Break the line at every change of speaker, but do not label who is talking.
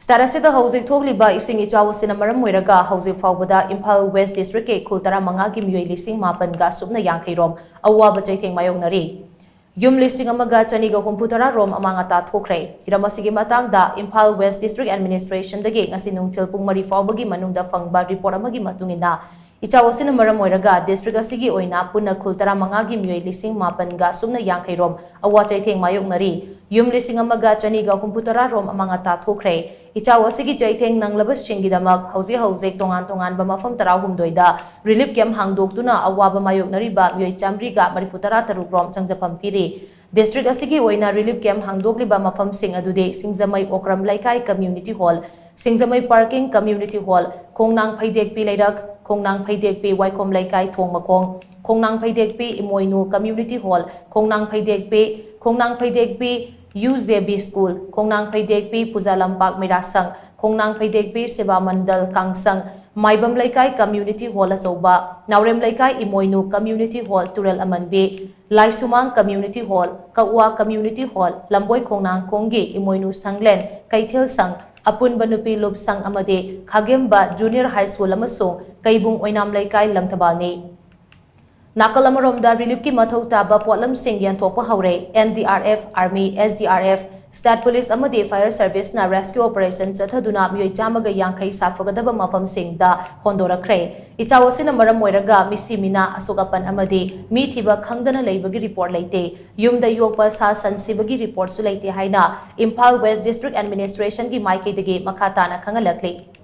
Starasida housing thokliba eshing Ichao Asina maram moiraga housing faubada Imphal West District ke Khul Manga ki Meeoi lishing mapan ga subna yangkhei Rom Awa Cheitheng Mayoknari Yum lishing amaga chaniga humputara Rom Amang atta Thokhre Hiramasigi matangda Imphal West District Administration dagi ngasi nungtil pung mari faubagi manungda fangba report amagi matungina Ichao Asina maram moiraga district asigi oina punna Khul Manga ki Meeoi lishing mapan ga subna yangkhei Rom Awa Cheitheng Mayoknari Yum lishing amaga chaniga humputara Rom Amang atta Thokhre Ichao Asigi Cheitheng nanglabas shingidamak houjik tongan ba mafam tarahumdoida relief camp hangdoktuna awaba mayoknari ba Meeoi chamriga marifutara taruk rom changjapam piri district asigi oina relief camp hangdokliba mafam sing adude singzamai okram laikai community hall singzamai parking community hall kongnang phaidek pi leirak kongnang phaidek pi waikom laikai thongmakong kongnang phaidek pi imoinu community hall kongnang phaidek pi UJB School, Kongnang Phaidek Pi Puja Lampak Mirasang, Kongnang Phaidek Pi Seva Mandal Kangsang, Maibam Laikai Community Hall Achoba, Naurem Laikai Imoinu Community Hall Turel Amanbe, Laisumang Community Hall, Kawa Community Hall, Lamboy Kongnang Kongi Imoinu Sanglen, Kaithel Sang, Apun Banupi Lup Sang Amade, Khagemba Junior High School Amasong, Kaibung Oinam Laikai Langtabani. Nakalamaromda relief ki mathau taba potlam sing yanthokpa haure NDRF Army SDRF State Police amadi Fire Service na rescue operation chathaduna Meeoi chamaga yangkhei safagadaba mafam singda hondorakhre Ichao Asina maram moiraga misimina asokapan amadi mi thiba khangdana leibagi report leite yumda yokpa sa sansibagi report su leite haina Imphal West District Administration ki maikei dagi makhatana khangalakle